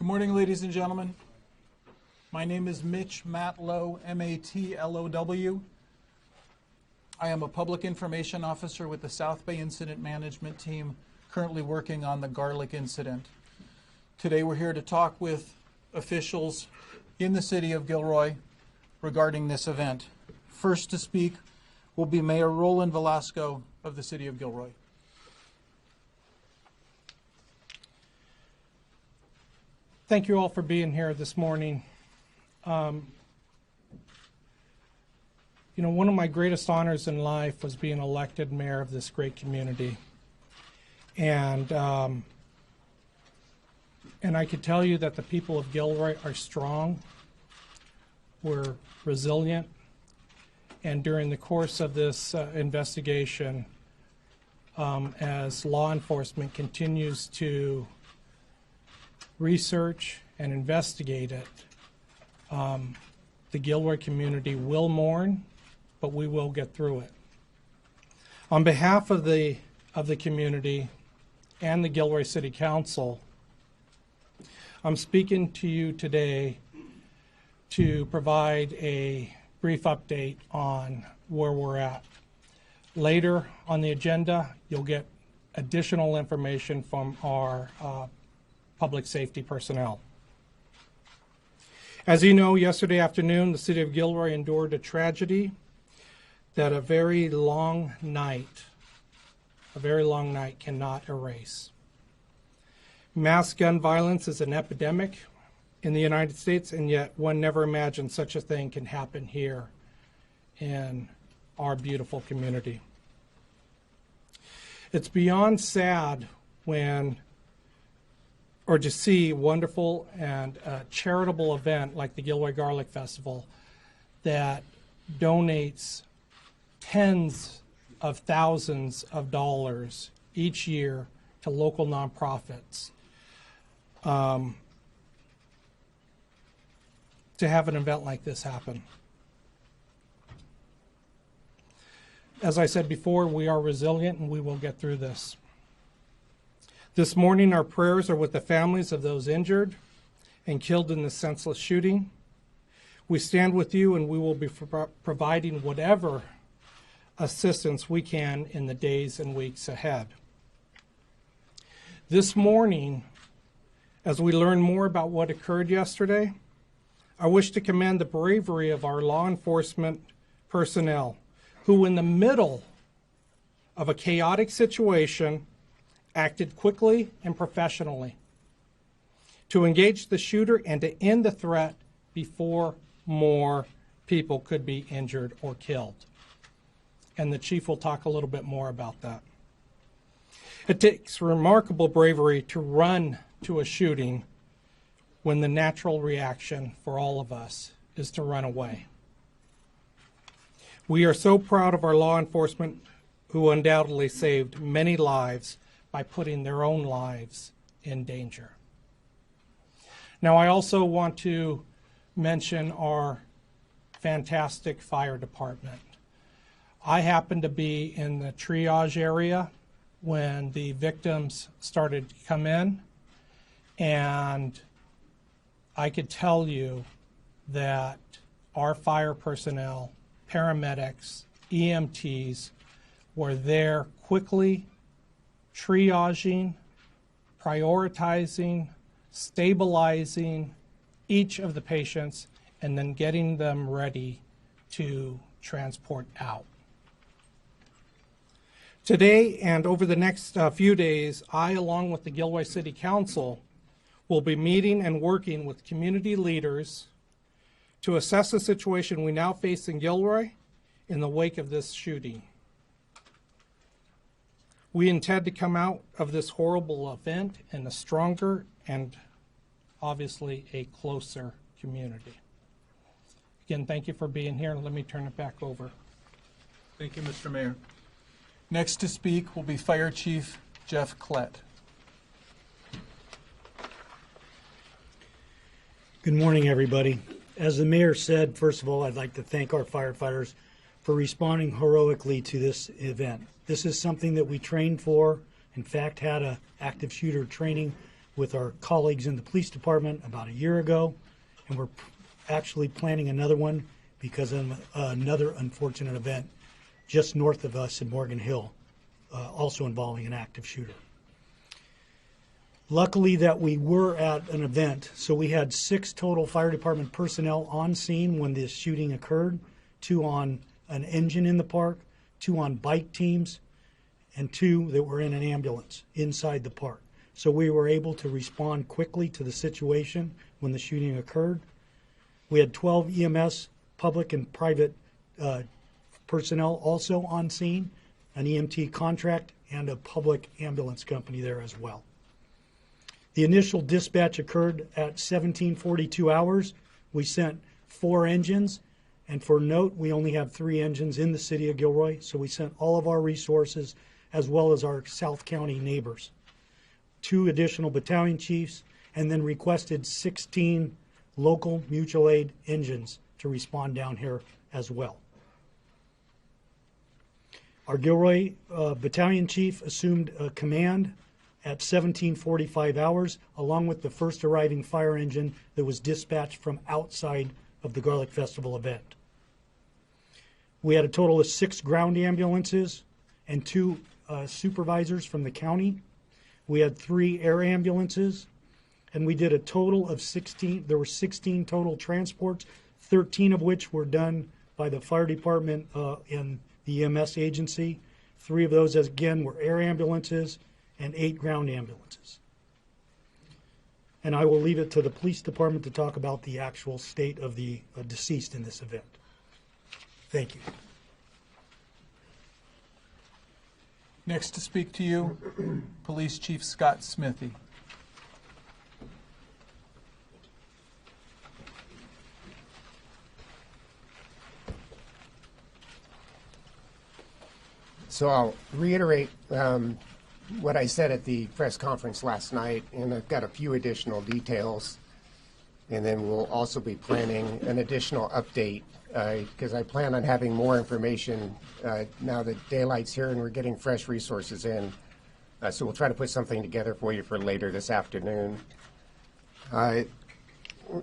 morning, ladies and gentlemen. My name is Mitch Matlow, M-A-T-L-O-W. I am a public information officer with the South Bay Incident Management Team, currently working on the garlic incident. Today we're here to talk with officials in the city of Gilroy regarding this event. First to speak will be Mayor Roland Velasco of the city of Gilroy. Thank you all for being here this morning. You know, one of my greatest honors in life was being elected mayor of this great community. And I can tell you that the people of Gilroy are strong, we're resilient, and during the course of this investigation, as law enforcement continues to research and investigate it, the Gilroy community will mourn, but we will get through it. On behalf of the community and the Gilroy City Council, I'm speaking to you today to provide a brief update on where we're at. Later on the agenda, you'll get additional information from our public safety personnel. As you know, yesterday afternoon, the city of Gilroy endured a tragedy that a very long night cannot erase. Mass gun violence is an epidemic in the United States, and yet one never imagined such a thing can happen here in our beautiful community. It's beyond sad to see wonderful and charitable event like the Gilroy Garlic Festival that donates tens of thousands of dollars each year to local nonprofits, to have an event like this happen. As I said before, we are resilient and we will get through this. This morning, our prayers are with the families of those injured and killed in this senseless shooting. We stand with you, and we will be providing whatever assistance we can in the days and weeks ahead. This morning, as we learn more about what occurred yesterday, I wish to commend the bravery of our law enforcement personnel who, in the middle of a chaotic situation, acted quickly and professionally to engage the shooter and to end the threat before more people could be injured or killed. And the chief will talk a little bit more about that. It takes remarkable bravery to run to a shooting when the natural reaction for all of us is to run away. We are so proud of our law enforcement who undoubtedly saved many lives by putting their own lives in danger. Now, I also want to mention our fantastic fire department. I happened to be in the triage area when the victims started to come in, and I could tell you that our fire personnel, paramedics, EMTs were there quickly, triaging, prioritizing, stabilizing each of the patients, and then getting them ready to transport out. Today and over the next few days, I, along with the Gilroy City Council, will be meeting and working with community leaders to assess the situation we now face in Gilroy in the wake of this shooting. We intend to come out of this horrible event in a stronger and obviously a closer community. Again, thank you for being here. Let me turn it back over. Thank you, Mr. Mayor. Next to speak will be Fire Chief Jeff Klett. Good morning, everybody. As the mayor said, first of all, I'd like to thank our firefighters for responding heroically to this event. This is something that we trained for. In fact, had an active shooter training with our colleagues in the police department about a year ago, and we're actually planning another one because of another unfortunate event just north of us in Morgan Hill, also involving an active shooter. Luckily that we were at an event, so we had 6 total fire department personnel on scene when this shooting occurred, 2 on an engine in the park, 2 on bike teams, and 2 that were in an ambulance inside the park. So we were able to respond quickly to the situation when the shooting occurred. We had 12 EMS, public and private personnel also on scene, an EMT contract, and a public ambulance company there as well. The initial dispatch occurred at 17:42 hours. We sent 4 engines, and for note, we only have 3 engines in the city of Gilroy, so we sent all of our resources as well as our South County neighbors. 2 additional battalion chiefs, and then requested 16 local mutual aid engines to respond down here as well. Our Gilroy battalion chief assumed command at 17:45 hours, along with the first arriving fire engine that was dispatched from outside of the Garlic Festival event. We had a total of 6 ground ambulances and 2 supervisors from the county. We had 3 air ambulances, and we did a total of 16. There were 16 total transports, 13 of which were done by the fire department and the EMS agency. 3 of those, again, were air ambulances, and 8 ground ambulances. And I will leave it to the police department to talk about the actual state of the deceased in this event. Thank you. Next to speak to you, Police Chief Scott Smithy. So I'll reiterate what I said at the press conference last night, and I've got a few additional details. And then we'll also be planning an additional update because I plan on having more information now that daylight's here and we're getting fresh resources in. So we'll try to put something together for you for later this afternoon.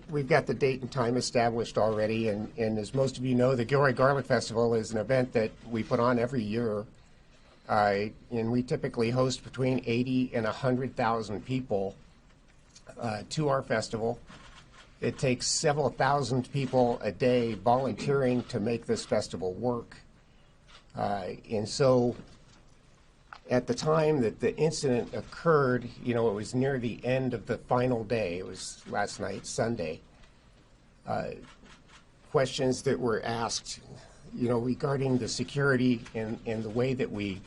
We've got the date and time established already, and as most of you know, the Gilroy Garlic Festival is an event that we put on every year. And we typically host between 80 and 100,000 people to our festival. It takes several thousand people a day volunteering to make this festival work. And so at the time that the incident occurred, you know, it was near the end of the final day. It was last night, Sunday. Questions that were asked, you know, regarding the security and the way that we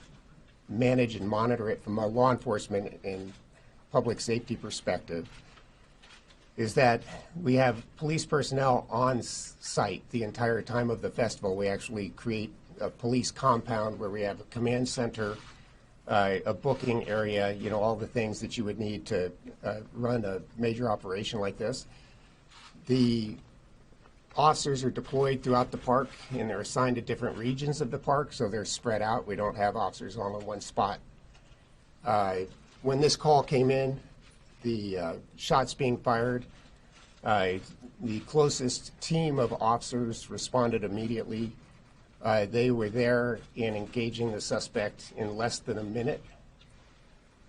manage and monitor it from a law enforcement and public safety perspective, is that we have police personnel on site the entire time of the festival. We actually create a police compound where we have a command center, a booking area, you know, all the things that you would need to run a major operation like this. The officers are deployed throughout the park, and they're assigned to different regions of the park, so they're spread out. We don't have officers all in one spot. When this call came in, the shots being fired, the closest team of officers responded immediately. They were there and engaging the suspect in less than a minute.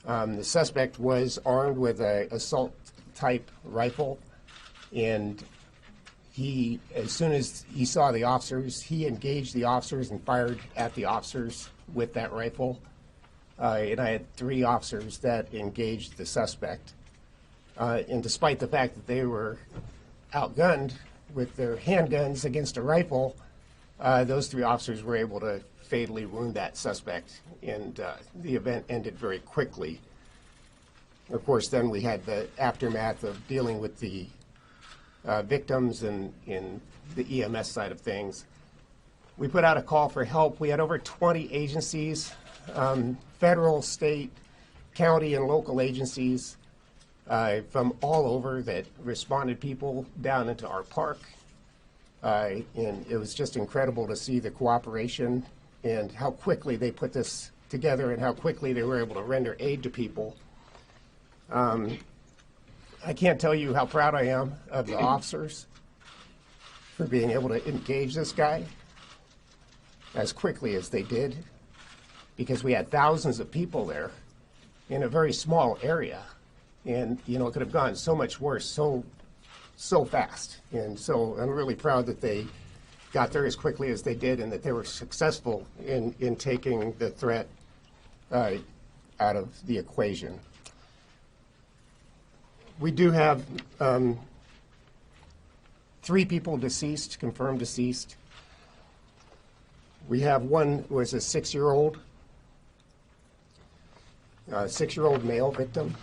The suspect was armed with an assault-type rifle, and he, as soon as he saw the officers, he engaged the officers and fired at the officers with that rifle. And I had 3 officers that engaged the suspect. And despite the fact that they were outgunned with their handguns against a rifle, those 3 officers were able to fatally wound that suspect, and the event ended very quickly. Of course, then we had the aftermath of dealing with the victims and in the EMS side of things. We put out a call for help. We had over 20 agencies, federal, state, county, and local agencies from all over that responded, people down into our park. And it was just incredible to see the cooperation and how quickly they put this together and how quickly they were able to render aid to people. I can't tell you how proud I am of the officers for being able to engage this guy as quickly as they did, because we had thousands of people there in a very small area. And, you know, it could have gone so much worse so fast. And so I'm really proud that they got there as quickly as they did and that they were successful in taking the threat out of the equation. We do have 3 people deceased, confirmed deceased. We have one who was a 6-year-old male victim.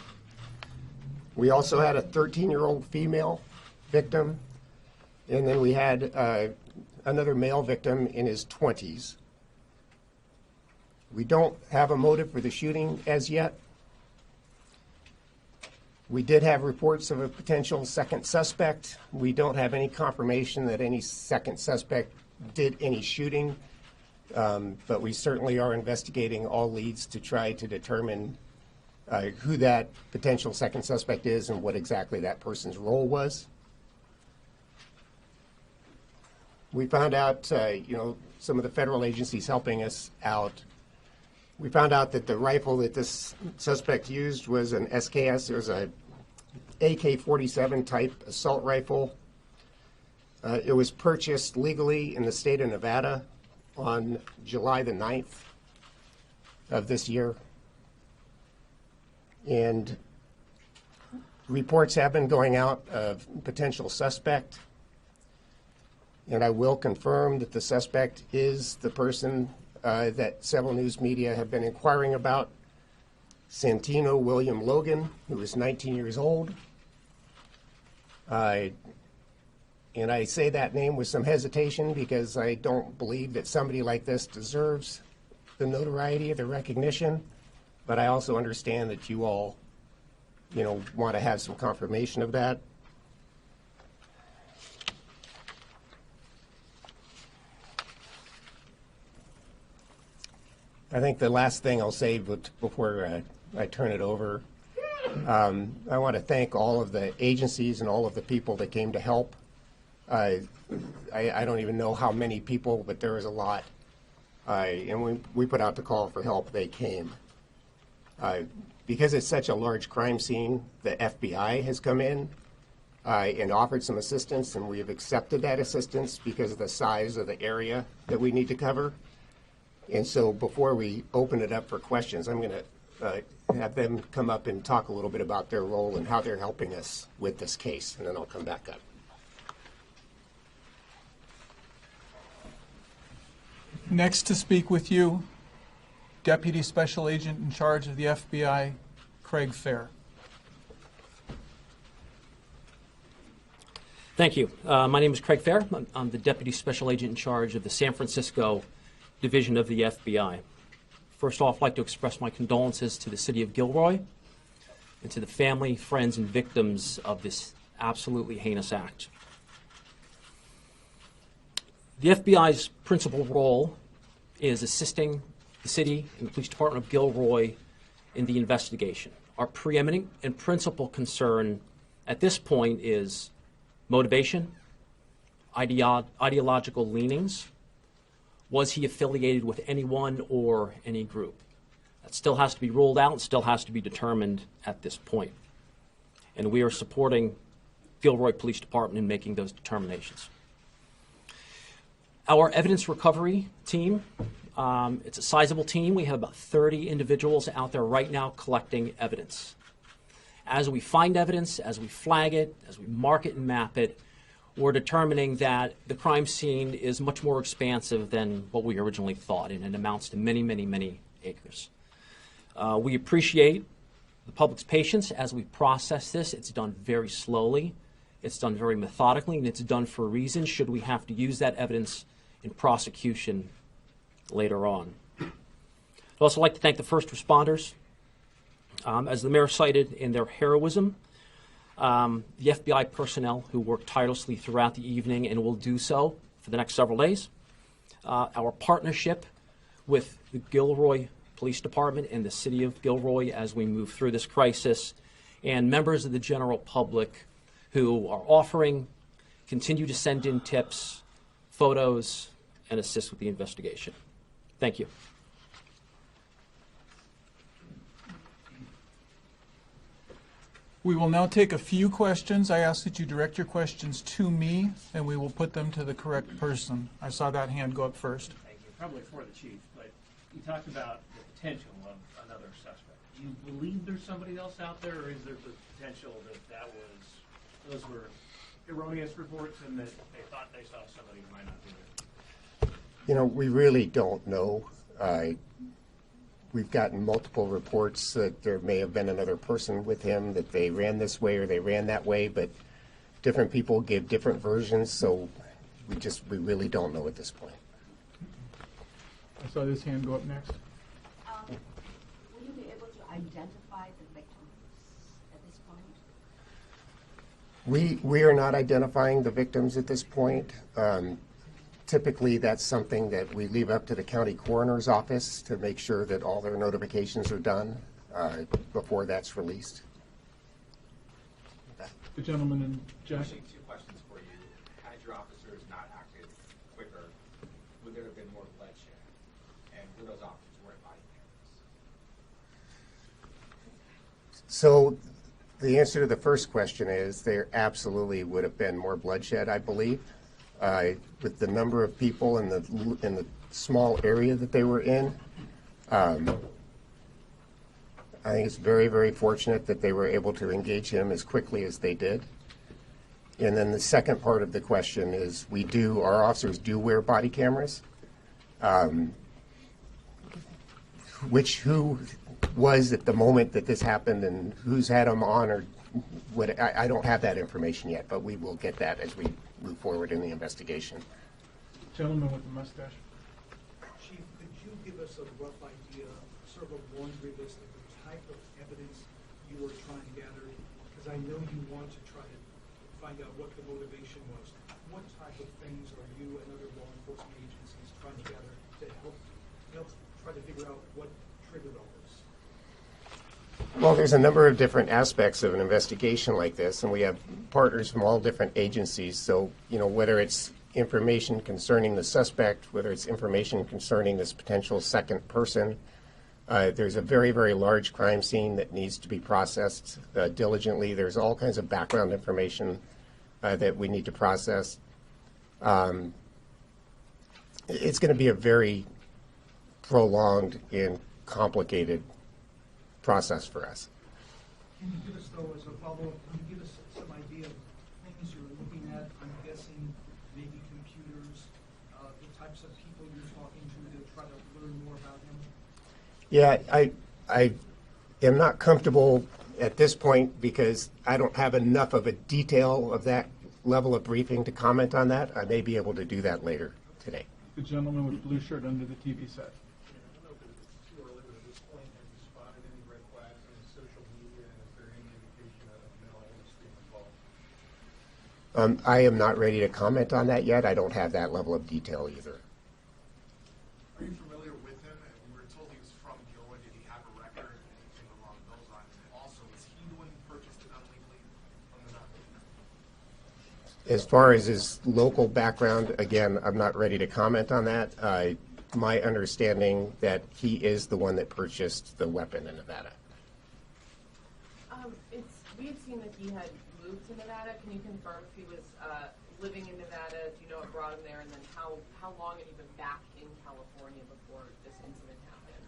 We also had a 13-year-old female victim, and then we had another male victim in his 20s. We don't have a motive for the shooting as yet. We did have reports of a potential second suspect. We don't have any confirmation that any second suspect did any shooting, but we certainly are investigating all leads to try to determine who that potential second suspect is and what exactly that person's role was. We found out, some of the federal agencies helping us out. We found out that the rifle that this suspect used was an SKS. It was a AK-47 type assault rifle. It was purchased legally in the state of Nevada on July the 9th of this year. And reports have been going out of potential suspect. And I will confirm that the suspect is the person that several news media have been inquiring about, Santino William Logan, who is 19 years old. And I say that name with some hesitation because I don't believe that somebody like this deserves the notoriety or the recognition. But I also understand that you all, want to have some confirmation of that. I think the last thing I'll say before I turn it over, I want to thank all of the agencies and all of the people that came to help. I don't even know how many people, but there was a lot. And we put out the call for help. They came. Because it's such a large crime scene, the FBI has come in and offered some assistance, and we have accepted that assistance because of the size of the area that we need to cover. And so before we open it up for questions, I'm going to have them come up and talk a little bit about their role and how they're helping us with this case, and then I'll come back up. Next to speak with you, Deputy Special Agent in charge of the FBI, Craig Fair. Thank you. My name is Craig Fair. I'm the Deputy Special Agent in charge of the San Francisco Division of the FBI. First off, I'd like to express my condolences to the city of Gilroy and to the family, friends, and victims of this absolutely heinous act. The FBI's principal role is assisting the city and the police department of Gilroy in the investigation. Our preeminent and principal concern at this point is motivation, ideological leanings. Was he affiliated with anyone or any group? That still has to be ruled out and still has to be determined at this point. And we are supporting Gilroy Police Department in making those determinations. Our evidence recovery team, it's a sizable team. We have about 30 individuals out there right now collecting evidence. As we find evidence, as we flag it, as we mark it and map it, we're determining that the crime scene is much more expansive than what we originally thought, and it amounts to many, many, many acres. We appreciate the public's patience as we process this. It's done very slowly, it's done very methodically, and it's done for a reason should we have to use that evidence in prosecution later on. I'd also like to thank the first responders. As the mayor cited in their heroism, the FBI personnel who worked tirelessly throughout the evening and will do so for the next several days. Our partnership with the Gilroy Police Department and the city of Gilroy as we move through this crisis, and members of the general public who are offering, continue to send in tips, photos, and assist with the investigation. Thank you. We will now take a few questions. I ask that you direct your questions to me, and we will put them to the correct person. I saw that hand go up first. Thank you. Probably for the chief, but you talked about the potential of another suspect. Do you believe there's somebody else out there, or is there the potential that those were erroneous reports and that they thought they saw somebody who might not be there? You know, we really don't know. We've gotten multiple reports that there may have been another person with him, that they ran this way or they ran that way, but different people give different versions, so we really don't know at this point. I saw this hand go up next. Will you be able to identify the victims at this point? We are not identifying the victims at this point. Typically, that's something that we leave up to the county coroner's office to make sure that all their notifications are done before that's released. The gentleman in Jack. Actually, two questions for you. Had your officers not acted quicker, would there have been more bloodshed? And were those officers wearing body cameras? So the answer to the first question is there absolutely would have been more bloodshed, I believe. With the number of people in the small area that they were in, I think it's very, very fortunate that they were able to engage him as quickly as they did. And then the second part of the question is our officers do wear body cameras. Who was at the moment that this happened and who's had them on or what, I don't have that information yet, but we will get that as we move forward in the investigation. Gentleman with the mustache. Chief, could you give us a rough idea, sort of a laundry list of the type of evidence you were trying to gather? Because I know you want to try to find out what the motivation was. What type of things are you and other law enforcement agencies trying to gather to help try to figure out what triggered all this? Well, there's a number of different aspects of an investigation like this, and we have partners from all different agencies. So, whether it's information concerning the suspect, whether it's information concerning this potential second person, there's a very, very large crime scene that needs to be processed diligently. There's all kinds of background information that we need to process. It's going to be a very prolonged and complicated process for us. Can you give us, though, as a follow-up, can you give us some idea of things you're looking at? I'm guessing maybe computers, the types of people you're talking to try to learn more about him? Yeah, I am not comfortable at this point because I don't have enough of a detail of that level of briefing to comment on that. I may be able to do that later today. The gentleman with blue shirt under the TV set. I am not ready to comment on that yet. I don't have that level of detail either. Are you familiar with him? And we were told he was from Gilroy. Did he have a record? Anything along those lines? And also, is he the one who purchased it illegally from the narcotics? As far as his local background, again, I'm not ready to comment on that. My understanding that he is the one that purchased the weapon in Nevada. We had seen that he had moved to Nevada. Can you confirm if he was living in Nevada? Do you know what brought him there? And then how long had he been back in California before this incident happened?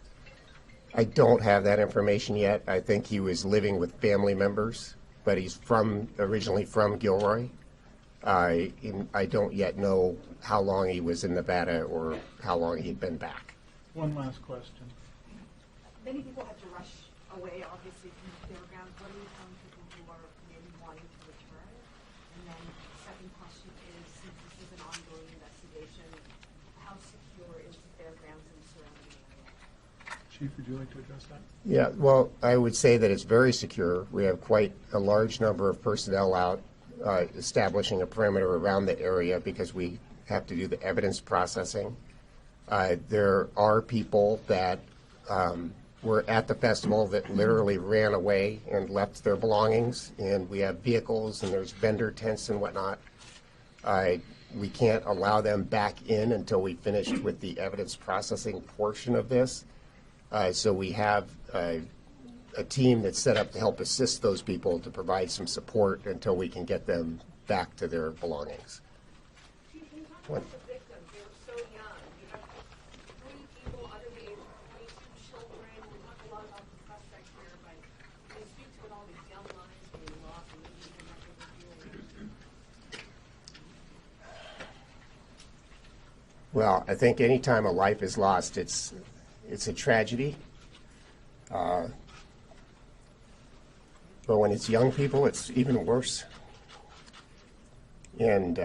I don't have that information yet. I think he was living with family members, but he's originally from Gilroy. I don't yet know how long he was in Nevada or how long he'd been back. One last question. Many people had to rush away, obviously, from their grounds. What do you tell people who are maybe wanting to return? And then the second question is, since this is an ongoing investigation, how secure is the fairgrounds and surrounding area? Chief, would you like to address that? Yeah, well, I would say that it's very secure. We have quite a large number of personnel out establishing a perimeter around the area because we have to do the evidence processing. There are people that were at the festival that literally ran away and left their belongings, and we have vehicles and there's vendor tents and whatnot. We can't allow them back in until we finished with the evidence processing portion of this. So we have a team that's set up to help assist those people to provide some support until we can get them back to their belongings. Chief, can you talk about the victims? They were so young. You have 3 people under the age of 22, children. We talk a lot about the suspects here, but they speak to it all these young lives being lost and maybe even not being Well, I think any time a life is lost, it's a tragedy. But when it's young people, it's even worse. And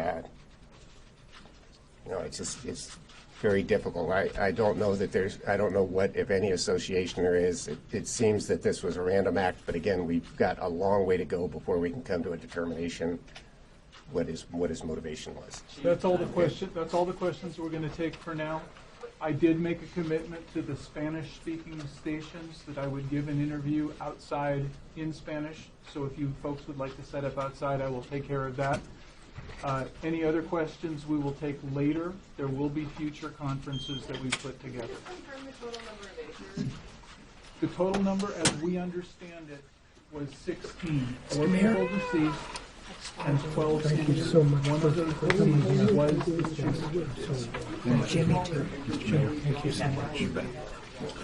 it's very difficult. I don't know that I don't know what, if any, association there is. It seems that this was a random act, but again, we've got a long way to go before we can come to a determination what his motivation was. That's all the questions we're going to take for now. I did make a commitment to the Spanish-speaking stations that I would give an interview outside in Spanish. So if you folks would like to set up outside, I will take care of that. Any other questions we will take later. There will be future conferences that we put together. Confirm the total number of acres. The total number, as we understand it, was 16. 4 people deceased and 12 injured. so much One of those deceased was the Jimmy, too. Jimmy, thank you so much.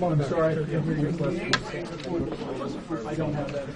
I'm sorry, I forget your question. I don't have that.